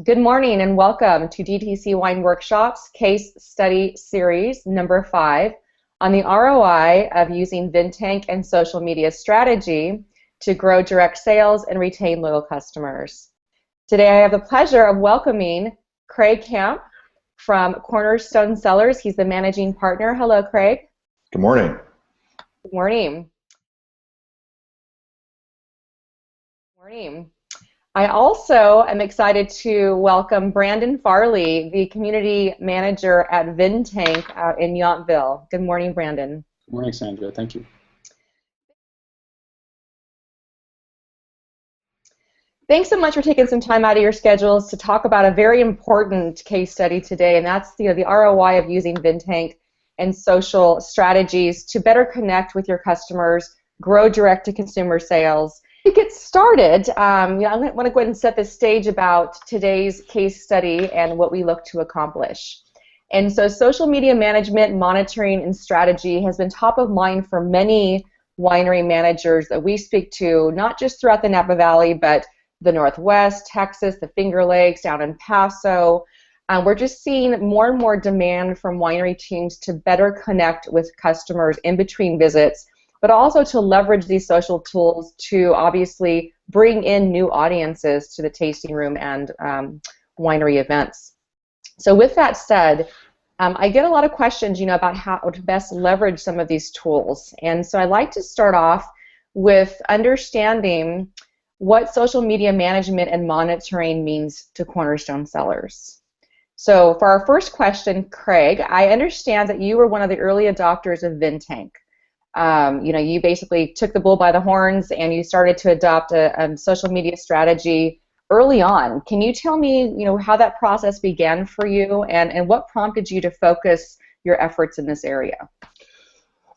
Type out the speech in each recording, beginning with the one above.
Good morning and welcome to DTC Wine Workshops Case Study Series number 5 on the ROI of using VinTank and social media strategy to grow direct sales and retain loyal customers. Today I have the pleasure of welcoming Craig Camp from Cornerstone Cellars. He's the managing partner. Hello, Craig. Good morning. Good morning. Good morning. I also am excited to welcome Brandon Farley, the community manager at VinTank out in Yountville. Good morning, Brandon. Good morning, Sandra. Thank you. Thanks so much for taking some time out of your schedules to talk about a very important case study today, and that's the ROI of using VinTank and social strategies to better connect with your customers, grow direct-to-consumer sales. To get started, I want to go ahead and set the stage about today's case study and what we look to accomplish. And so social media management, monitoring, and strategy has been top of mind for many winery managers that we speak to, not just throughout the Napa Valley, but the Northwest, Texas, the Finger Lakes, down in Paso. We're just seeing more and more demand from winery teams to better connect with customers in between visits, but also to leverage these social tools to obviously bring in new audiences to the tasting room and winery events. So with that said, I get a lot of questions, about how to best leverage some of these tools. And so I'd like to start off with understanding what social media management and monitoring means to Cornerstone Cellars. So for our first question, Craig, I understand that you were one of the early adopters of VinTank. You basically took the bull by the horns and you started to adopt a social media strategy early on. Can you tell me, how that process began for you and what prompted you to focus your efforts in this area?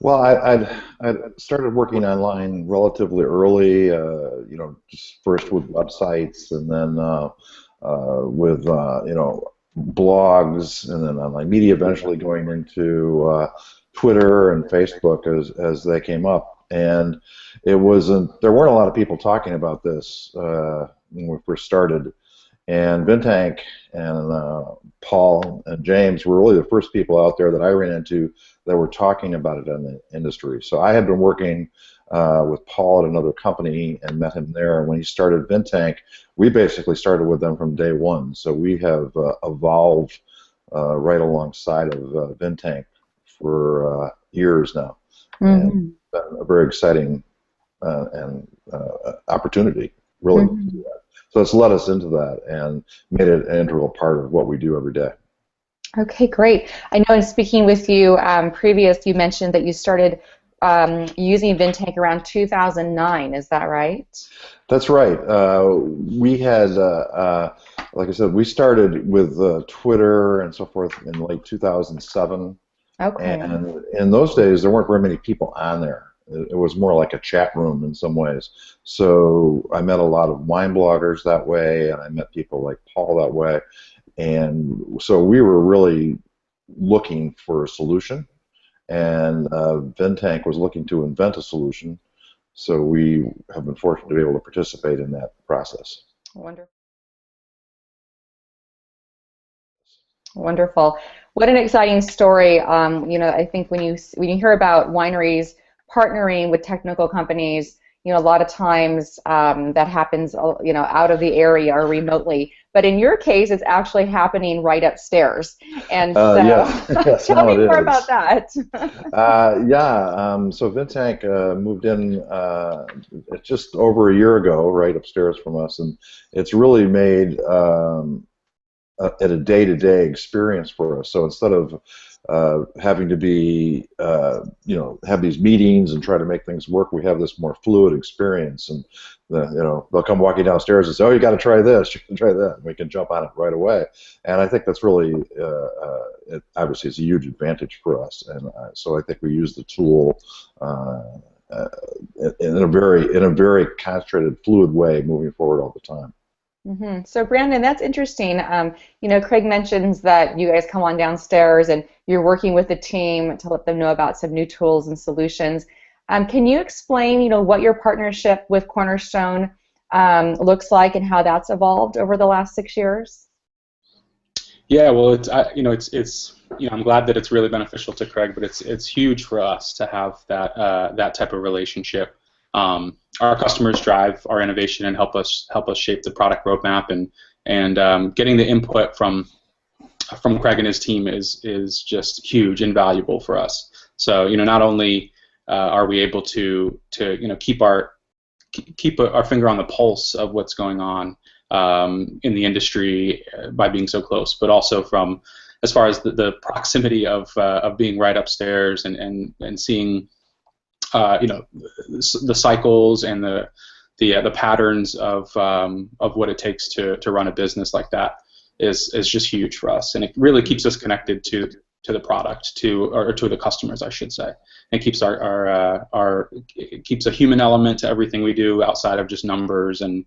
Well, I started working online relatively early, just first with websites and then with, blogs and then online media, eventually going into Twitter and Facebook as they came up, and there weren't a lot of people talking about this when we first started, and VinTank and Paul and James were really the first people out there that I ran into that were talking about it in the industry. So I had been working with Paul at another company and met him there, and when he started VinTank, we basically started with them from day one. So we have evolved right alongside of VinTank for years now. Mm-hmm. And it's been a very exciting opportunity, really. Mm-hmm. So it's led us into that and made it an integral part of what we do every day. Okay, great. I know in speaking with you you mentioned that you started using VinTank around 2009. Is that right? That's right. We had, like I said, we started with Twitter and so forth in late 2007. Okay. And in those days, there weren't very many people on there. It was more like a chat room in some ways. So I met a lot of wine bloggers that way, and I met people like Paul that way. And so we were really looking for a solution, and VinTank was looking to invent a solution. So we have been fortunate to be able to participate in that process. Wonderful. Wonderful. What an exciting story. I think when you hear about wineries partnering with technical companies, a lot of times that happens, out of the area or remotely. But in your case, it's actually happening right upstairs. And so, yes, tell me more about that. So VinTank moved in just over a year ago, right upstairs from us, and it's really made a day-to-day experience for us. So instead of having to be, have these meetings and try to make things work, we have this more fluid experience. And they'll come walking downstairs and say, "Oh, you got to try this, you can try that." And we can jump on it right away. And I think that's really, obviously, it's a huge advantage for us. And so I think we use the tool in a very concentrated, fluid way, moving forward all the time. Mm-hmm. So Brandon, that's interesting. Craig mentions that you guys come on downstairs and you're working with the team to let them know about some new tools and solutions. Can you explain, what your partnership with Cornerstone looks like and how that's evolved over the last 6 years? Yeah, well, I'm glad that it's really beneficial to Craig, but it's huge for us to have that type of relationship. Our customers drive our innovation and help us shape the product roadmap, and getting the input from Craig and his team is just huge and valuable for us. So not only are we able to keep our finger on the pulse of what's going on in the industry by being so close, but also from as far as the proximity of being right upstairs and seeing the cycles and the patterns of what it takes to run a business like that is just huge for us, and it really keeps us connected to the product, or to the customers, I should say. It keeps it keeps a human element to everything we do outside of just numbers and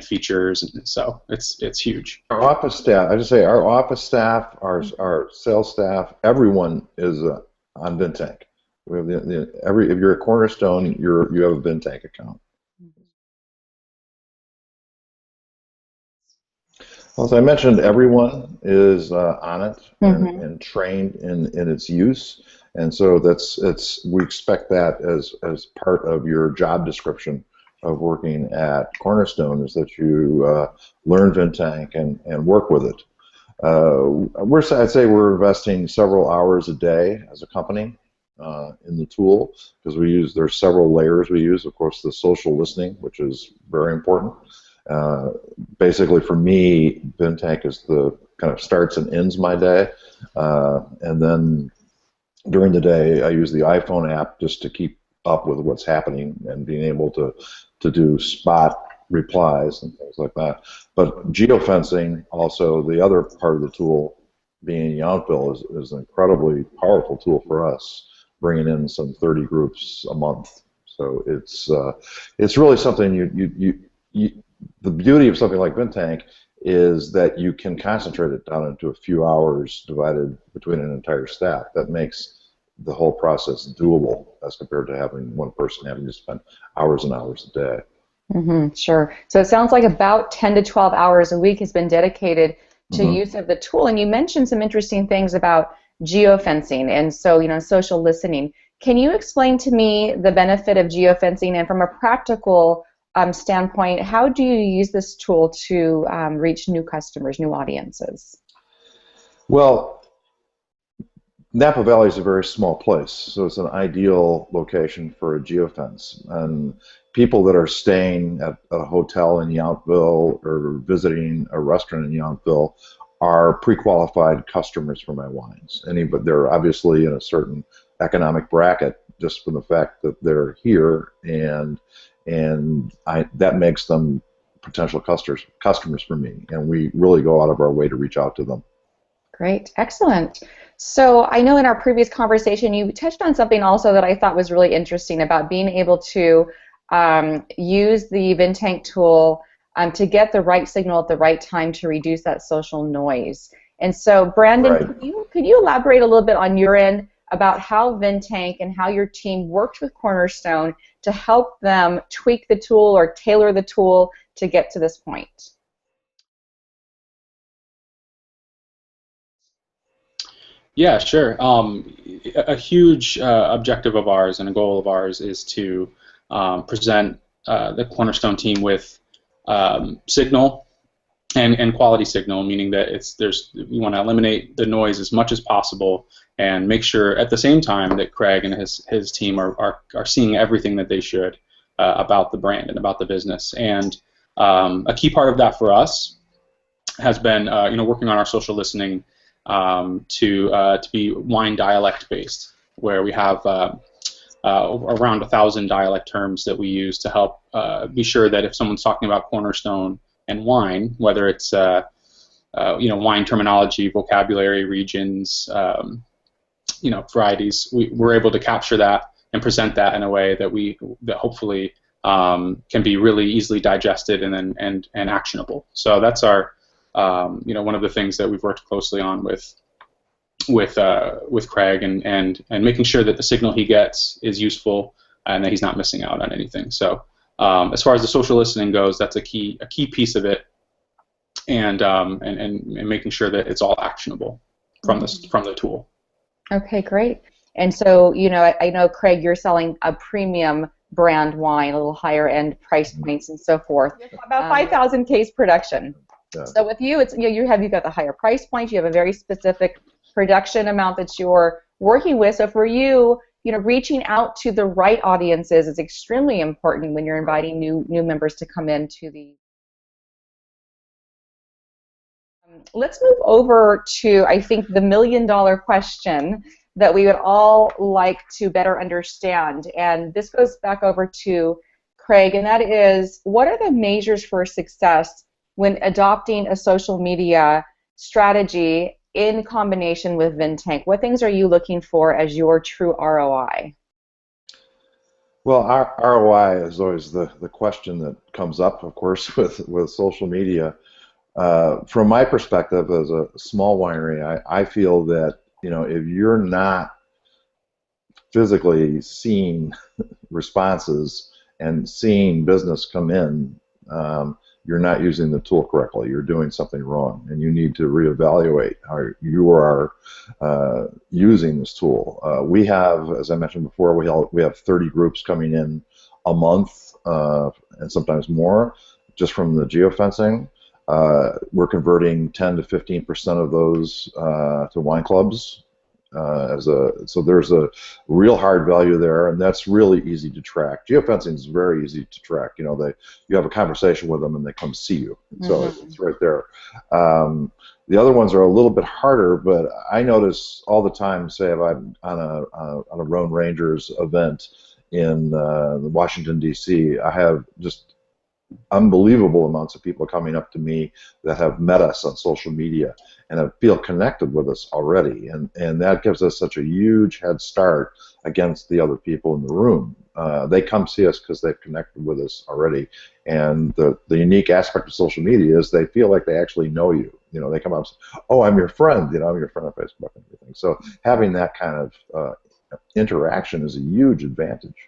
features, and so it's huge. Our office staff, I just say, our office staff, our sales staff, everyone is on VinTank. We have if you're a Cornerstone, you have a VinTank account. Well, as I mentioned, everyone is on it and trained in its use, and so we expect that as part of your job description of working at Cornerstone, is that you learn VinTank and work with it. I'd say we're investing several hours a day as a company in the tool, because there's several layers we use. Of course, the social listening, which is very important. Basically, for me, VinTank is the kind of starts and ends my day, and then during the day, I use the iPhone app just to keep up with what's happening and being able to do spot replies and things like that. But geofencing, also the other part of the tool, being Yountville, is an incredibly powerful tool for us, bringing in some 30 groups a month. So it's really something the beauty of something like VinTank is that you can concentrate it down into a few hours divided between an entire staff. That makes the whole process doable as compared to having one person having to spend hours and hours a day. Sure. So it sounds like about 10 to 12 hours a week has been dedicated to use of the tool. And you mentioned some interesting things about geofencing and social listening. Can you explain to me the benefit of geofencing, and from a practical standpoint, how do you use this tool to reach new customers, new audiences? Well, Napa Valley is a very small place, so it's an ideal location for a geofence. And people that are staying at a hotel in Yountville or visiting a restaurant in Yountville are pre-qualified customers for my wines. But they're obviously in a certain economic bracket just from the fact that they're here, and that makes them potential customers for me, and we really go out of our way to reach out to them. Great, excellent. So I know in our previous conversation you touched on something also that I thought was really interesting about being able to use the VinTank tool to get the right signal at the right time to reduce that social noise. And so, Brandon, right. could you elaborate a little bit on your end about how VinTank and how your team worked with Cornerstone to help them tweak the tool or tailor the tool to get to this point? Yeah, sure. A huge objective of ours and a goal of ours is to present the Cornerstone team with signal and quality signal, meaning that we want to eliminate the noise as much as possible and make sure at the same time that Craig and his team are seeing everything that they should about the brand and about the business. And a key part of that for us has been working on our social listening to be wine dialect based, where we have around 1,000 dialect terms that we use to help be sure that if someone's talking about Cornerstone and wine, whether it's wine terminology, vocabulary, regions, varieties, we're able to capture that and present that in a way that hopefully can be really easily digested and actionable. So that's our one of the things that we've worked closely on with Craig and making sure that the signal he gets is useful and that he's not missing out on anything. So as far as the social listening goes, that's a key piece of it. and making sure that it's all actionable from the tool. Okay, great. And so, I know, Craig, you're selling a premium brand wine, a little higher end price points and so forth. About 5,000 case production. Yeah. So with you, it's you've got the higher price point. You have a very specific production amount that you're working with. So for you, reaching out to the right audiences is extremely important when you're inviting new members to come into the. Let's move over to, I think, the million-dollar question that we would all like to better understand. And this goes back over to Craig, and that is, what are the measures for success when adopting a social media strategy in combination with VinTank? What things are you looking for as your true ROI? Well, our ROI is always the question that comes up, of course, with social media. From my perspective as a small winery, I feel that if you're not physically seeing responses and seeing business come in, you're not using the tool correctly. You're doing something wrong, and you need to reevaluate how you are using this tool. We have, as I mentioned before, we have 30 groups coming in a month, and sometimes more, just from the geofencing. We're converting 10 to 15% of those to wine clubs. So there's a real hard value there, and that's really easy to track. Geofencing is very easy to track. You have a conversation with them, and they come see you. So it's right there. The other ones are a little bit harder, but I notice all the time. Say, if I'm on a Lone Rangers event in Washington D.C., I have just unbelievable amounts of people coming up to me that have met us on social media and have feel connected with us already, and that gives us such a huge head start against the other people in the room. They come see us because they've connected with us already, and the unique aspect of social media is they feel like they actually know you. They come up and say, "Oh, I'm your friend. I'm your friend on Facebook," and everything. So having that kind of interaction is a huge advantage.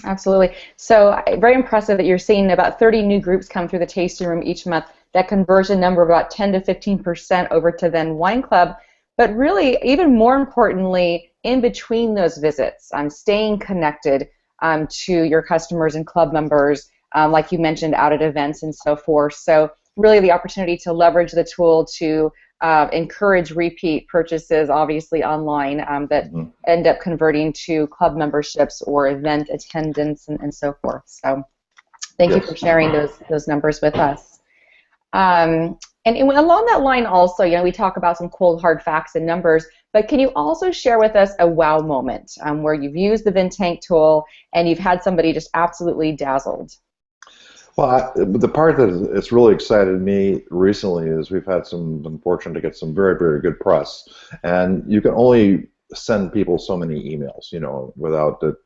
Absolutely. So very impressive that you're seeing about 30 new groups come through the tasting room each month. That conversion number of about 10 to 15% over to then Wine Club. But really, even more importantly, in between those visits, staying connected to your customers and club members, like you mentioned, out at events and so forth. So really the opportunity to leverage the tool to encourage repeat purchases, obviously online, that end up converting to club memberships or event attendance and so forth. So thank you for sharing those numbers with us. And along that line also, we talk about some cold hard facts and numbers, but can you also share with us a wow moment where you've used the VinTank tool and you've had somebody just absolutely dazzled? Well, the part that it's really excited me recently is we've been fortunate to get some very, very good press, and you can only send people so many emails, without it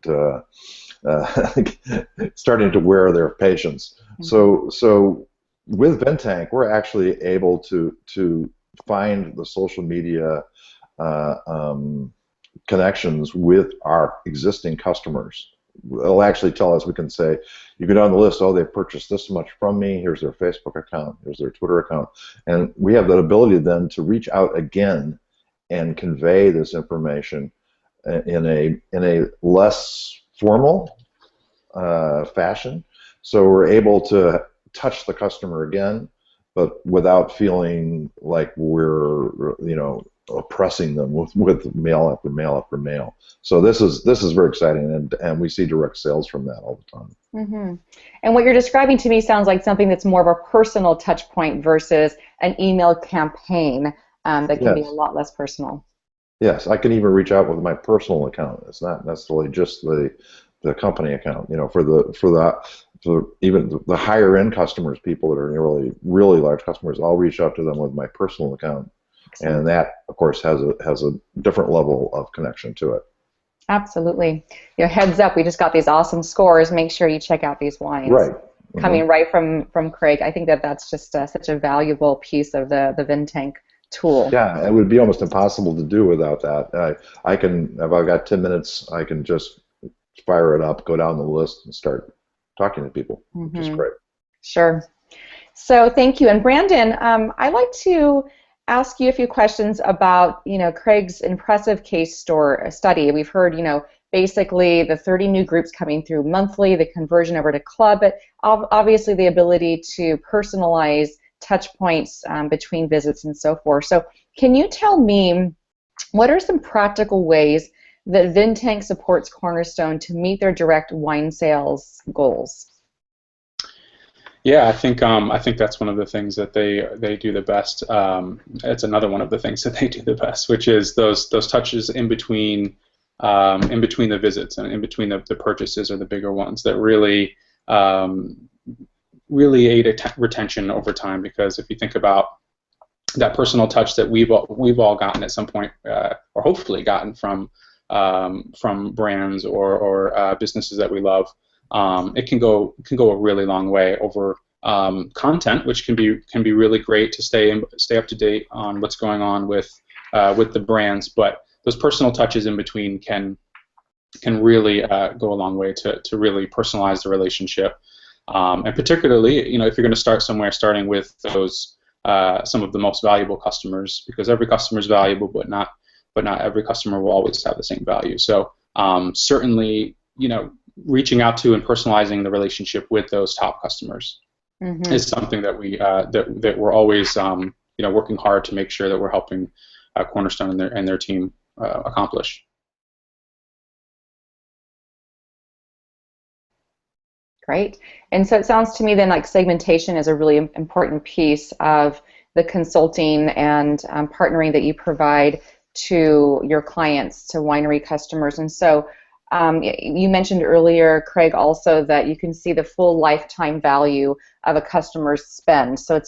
starting to wear their patience. So with VinTank, we're actually able to find the social media connections with our existing customers. It'll actually tell us, we can say, you go down the list, oh, they've purchased this much from me, here's their Facebook account, here's their Twitter account, and we have that ability then to reach out again and convey this information in a less formal fashion. So we're able to touch the customer again, but without feeling like we're, oppressing them with mail after mail after mail. So this is very exciting, and we see direct sales from that all the time. And what you're describing to me sounds like something that's more of a personal touch point versus an email campaign that can be a lot less personal. Yes, I can even reach out with my personal account. It's not necessarily just the company account. For even the higher end customers, people that are really, really large customers, I'll reach out to them with my personal account. And that, of course, has a different level of connection to it. Absolutely. Heads up, we just got these awesome scores. Make sure you check out these wines. Right. Coming right from Craig. I think that's just such a valuable piece of the VinTank tool. Yeah, it would be almost impossible to do without that. I can, if I've got 10 minutes, I can just fire it up, go down the list, and start talking to people, which is great. Sure. So thank you. And Brandon, I'd like to ask you a few questions about, Craig's impressive case study. We've heard, basically the 30 new groups coming through monthly, the conversion over to club, but obviously the ability to personalize touch points between visits and so forth. So can you tell me what are some practical ways that VinTank supports Cornerstone to meet their direct wine sales goals? Yeah, I think that's one of the things that they do the best. It's another one of the things that they do the best, which is those touches in between the visits and in between the purchases are the bigger ones that really aid retention over time. Because if you think about that personal touch that we've all gotten at some point, or hopefully gotten from brands or businesses that we love. It can go a really long way over content, which can be really great to stay up to date on what's going on with the brands. But those personal touches in between can really go a long way to really personalize the relationship. And particularly, if you're going to start somewhere, starting with those some of the most valuable customers, because every customer is valuable, but not every customer will always have the same value. So certainly, reaching out to and personalizing the relationship with those top customers is something that that we're always working hard to make sure that we're helping Cornerstone and their team accomplish. Great. And so it sounds to me then like segmentation is a really important piece of the consulting and partnering that you provide to your clients, to winery customers. And so you mentioned earlier, Craig, also that you can see the full lifetime value of a customer's spend. So it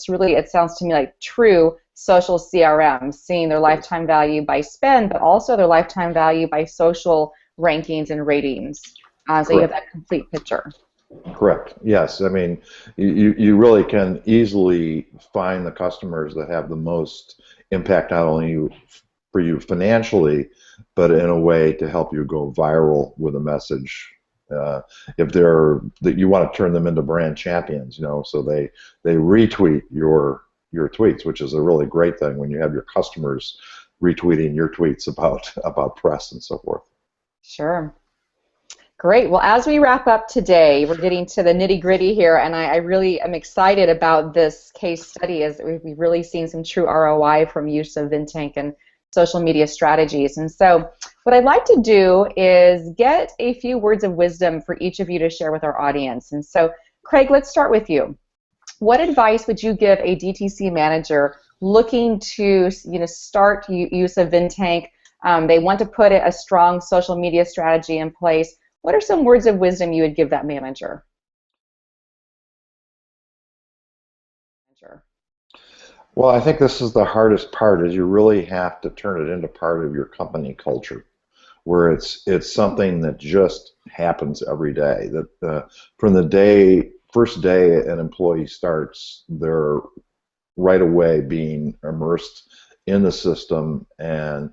sounds to me like true social CRM, seeing their lifetime value by spend, but also their lifetime value by social rankings and ratings. So you have that complete picture. Correct. Yes. I mean, you really can easily find the customers that have the most impact, not only for you financially, but in a way to help you go viral with a message. If that you want to turn them into brand champions, so they retweet your tweets, which is a really great thing when you have your customers retweeting your tweets about press and so forth. Sure. Great. Well, as we wrap up today, we're getting to the nitty-gritty here, and I really am excited about this case study as we've really seen some true ROI from use of VinTank and social media strategies. And so what I'd like to do is get a few words of wisdom for each of you to share with our audience. And so, Craig, let's start with you. What advice would you give a DTC manager looking to start use of VinTank? They want to put a strong social media strategy in place. What are some words of wisdom you would give that manager? Well, I think this is the hardest part, is you really have to turn it into part of your company culture, where it's something that just happens every day. That from the first day an employee starts, they're right away being immersed in the system and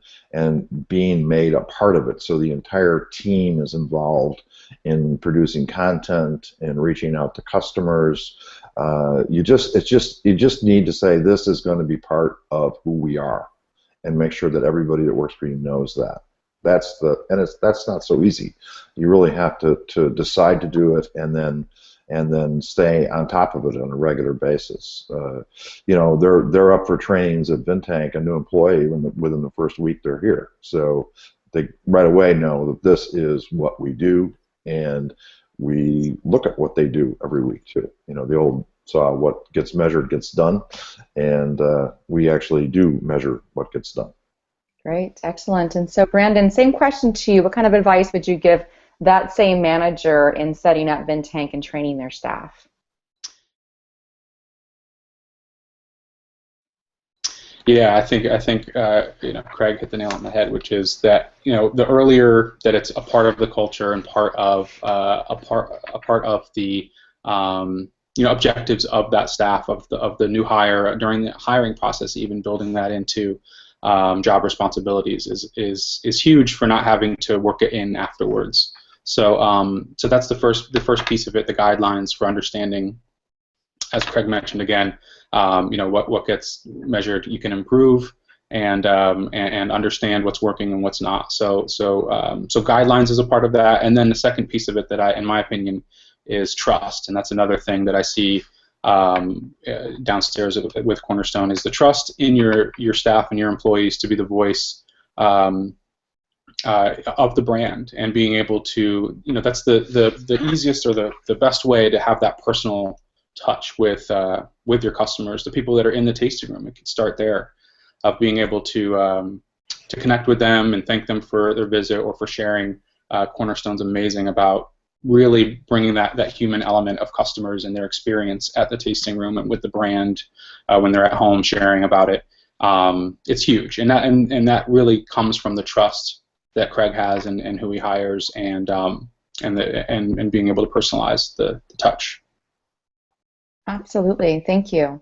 being made a part of it. So the entire team is involved in producing content and reaching out to customers. You just need to say, this is going to be part of who we are, and make sure that everybody that works for you knows that. That's not so easy. You really have to decide to do it, and then stay on top of it on a regular basis. They're up for trainings at VinTank, a new employee, within the first week they're here. So they right away know that this is what we do, and we look at what they do every week too. The old saw, what gets measured gets done, and we actually do measure what gets done. Great, excellent. And so, Brandon, same question to you. What kind of advice would you give that same manager in setting up VinTank and training their staff? Yeah, I think Craig hit the nail on the head, which is that the earlier that it's a part of the culture and part of the objectives of that staff, of the new hire, during the hiring process, even building that into job responsibilities is huge for not having to work it in afterwards. So that's the first piece of it, the guidelines for understanding as Craig mentioned again, what gets measured you can improve, and understand what's working and what's not. So guidelines is a part of that, and then the second piece of it that in my opinion, is trust, and that's another thing that I see downstairs with Cornerstone, is the trust in your staff and your employees to be the voice of the brand, and being able to, that's the easiest or the best way to have that personal touch with your customers, the people that are in the tasting room. It can start there, of being able to connect with them and thank them for their visit or for sharing. Cornerstone's amazing about really bringing that human element of customers and their experience at the tasting room and with the brand when they're at home sharing about it. It's huge, and that really comes from the trust that Craig has and who he hires, and being able to personalize the touch. Absolutely, thank you.